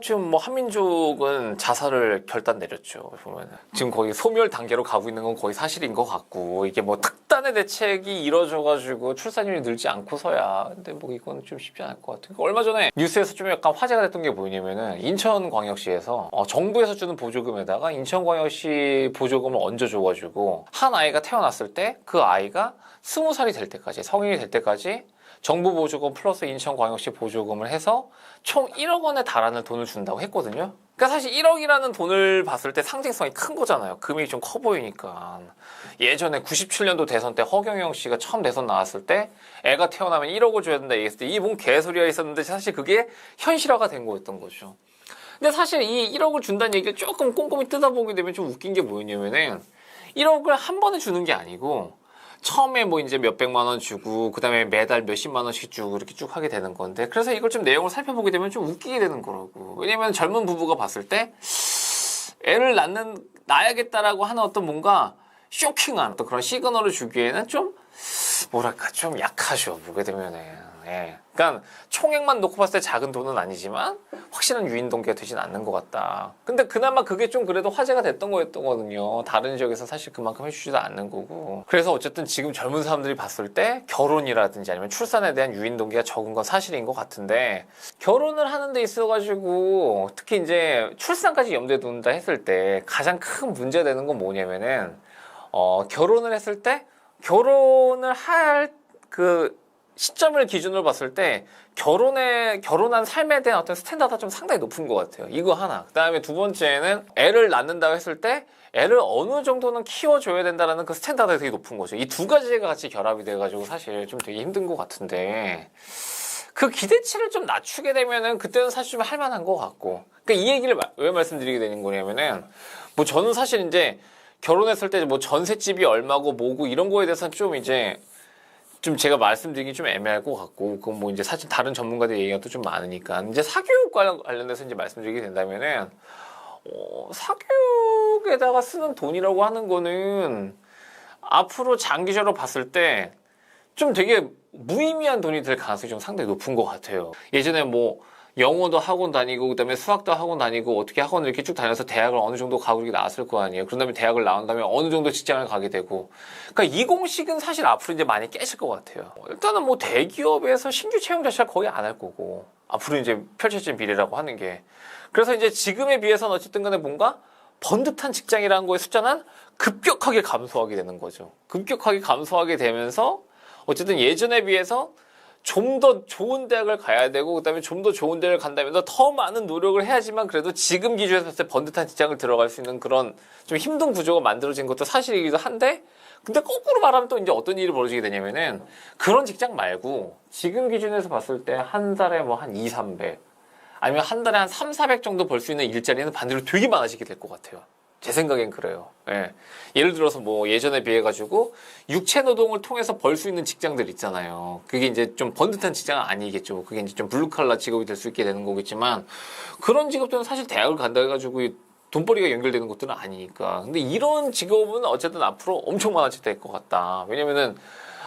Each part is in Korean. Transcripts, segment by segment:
지금 뭐 한민족은 자살을 결단 내렸죠. 보면은 지금 거의 소멸 단계로 가고 있는 건 거의 사실인 것 같고, 이게 뭐 특단의 대책이 이루어져가지고 출산율이 늘지 않고서야. 근데 뭐 이건 좀 쉽지 않을 것 같아요. 얼마 전에 뉴스에서 좀 약간 화제가 됐던 게 뭐냐면은 인천광역시에서 정부에서 주는 보조금에다가 인천광역시 보조금을 얹어줘가지고 한 아이가 태어났을 때 그 아이가 20살이 될 때까지, 성인이 될 때까지 정부 보조금 플러스 인천광역시 보조금을 해서 총 1억 원에 달하는 돈을 준다고 했거든요. 그러니까 사실 1억이라는 돈을 봤을 때 상징성이 큰 거잖아요. 금액이 좀 커 보이니까. 예전에 97년도 대선 때 허경영 씨가 처음 대선 나왔을 때 애가 태어나면 1억을 줘야 된다 얘기했을 때 이게 뭔 개소리가 있었는데 사실 그게 현실화가 된 거였던 거죠. 근데 사실 이 1억을 준다는 얘기를 조금 꼼꼼히 뜯어보게 되면 좀 웃긴 게 뭐였냐면은 1억을 한 번에 주는 게 아니고 처음에 뭐 이제 몇백만 원 주고 그다음에 매달 몇십만 원씩 주고 이렇게 쭉 하게 되는 건데, 그래서 이걸 좀 내용을 살펴보게 되면 좀 웃기게 되는 거라고. 왜냐면 젊은 부부가 봤을 때 애를 낳아야겠다라고 하는 어떤 뭔가 쇼킹한 또 그런 시그널을 주기에는 좀 뭐랄까 좀 약하죠, 보게 되면은. 예. 그러니까 총액만 놓고 봤을 때 작은 돈은 아니지만 확실한 유인 동기가 되진 않는 것 같다. 근데 그나마 그게 좀 그래도 화제가 됐던 거였거든요. 다른 지역에서 사실 그만큼 해주지도 않는 거고. 그래서 어쨌든 지금 젊은 사람들이 봤을 때 결혼이라든지 아니면 출산에 대한 유인 동기가 적은 건 사실인 것 같은데, 결혼을 하는 데 있어가지고 특히 이제 출산까지 염두에 둔다 했을 때 가장 큰 문제가 되는 건 뭐냐면은 결혼을 했을 때 결혼을 할 시점을 기준으로 봤을 때 결혼한 삶에 대한 어떤 스탠다드가 좀 상당히 높은 것 같아요. 이거 하나. 그 다음에 두 번째는 애를 낳는다고 했을 때 애를 어느 정도는 키워줘야 된다는 그 스탠다드가 되게 높은 거죠. 이 두 가지가 같이 결합이 돼가지고 사실 좀 되게 힘든 것 같은데, 그 기대치를 좀 낮추게 되면은 그때는 사실 좀 할만한 것 같고. 그러니까 이 얘기를 왜 말씀드리게 되는 거냐면은, 뭐 저는 사실 이제 결혼했을 때 뭐 전셋집이 얼마고 뭐고 이런 거에 대해서는 좀 제가 말씀드리기 좀 애매할 것 같고, 그건 뭐 이제 사실 다른 전문가들 얘기가 또 좀 많으니까. 이제 사교육 관련돼서 이제 말씀드리게 된다면은, 사교육에다가 쓰는 돈이라고 하는 거는 앞으로 장기적으로 봤을 때 좀 되게 무의미한 돈이 될 가능성이 좀 상당히 높은 것 같아요. 예전에 뭐 영어도 학원 다니고 그다음에 수학도 학원 다니고 어떻게 학원을 이렇게 쭉 다녀서 대학을 어느 정도 가고 이렇게 나왔을 거 아니에요. 그런 다음에 대학을 나온 다음에 어느 정도 직장을 가게 되고, 그러니까 이 공식은 사실 앞으로 이제 많이 깨질 것 같아요. 일단은 뭐 대기업에서 신규 채용 자체가 거의 안 할 거고, 앞으로 이제 펼쳐진 미래라고 하는 게. 그래서 이제 지금에 비해서는 어쨌든 간에 뭔가 번듯한 직장이라는 거의 숫자는 급격하게 감소하게 되는 거죠. 급격하게 감소하게 되면서 어쨌든 예전에 비해서 좀 더 좋은 대학을 가야 되고 그다음에 좀 더 좋은 대학을 간다면 더 많은 노력을 해야지만 그래도 지금 기준에서 봤을 때 번듯한 직장을 들어갈 수 있는 그런 좀 힘든 구조가 만들어진 것도 사실이기도 한데, 근데 거꾸로 말하면 또 이제 어떤 일이 벌어지게 되냐면은 그런 직장 말고 지금 기준에서 봤을 때 한 달에 뭐 한 2, 300 아니면 한 달에 한 3, 400 정도 벌 수 있는 일자리는 반대로 되게 많아지게 될 것 같아요. 제 생각엔 그래요. 예. 예를 들어서 뭐 예전에 비해 가지고 육체 노동을 통해서 벌 수 있는 직장들 있잖아요. 그게 이제 좀 번듯한 직장은 아니겠죠. 그게 이제 좀 블루칼라 직업이 될 수 있게 되는 거겠지만, 그런 직업들은 사실 대학을 간다 해가지고 돈벌이가 연결되는 것들은 아니니까. 근데 이런 직업은 어쨌든 앞으로 엄청 많아질 될 것 같다. 왜냐면은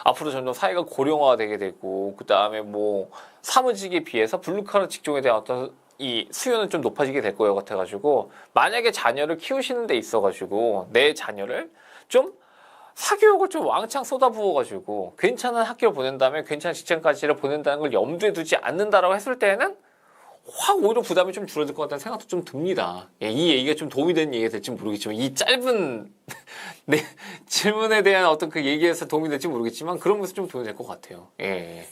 앞으로 점점 사회가 고령화가 되게 되고, 그 다음에 뭐 사무직에 비해서 블루칼라 직종에 대한 어떤 이 수요는 좀 높아지게 될 거예요 같아가지고, 만약에 자녀를 키우시는 데 있어가지고 내 자녀를 좀 사교육을 좀 왕창 쏟아부어가지고 괜찮은 학교를 보낸 다음에 괜찮은 직장까지를 보낸다는 걸 염두에 두지 않는다라고 했을 때는 확 오히려 부담이 좀 줄어들 것 같다는 생각도 좀 듭니다. 예, 이 얘기가 좀 도움이 되는 얘기가 될지 모르겠지만, 이 짧은 네, 질문에 대한 어떤 그 얘기에서 도움이 될지 모르겠지만 그런 것에서 좀 도움이 될 것 같아요. 예.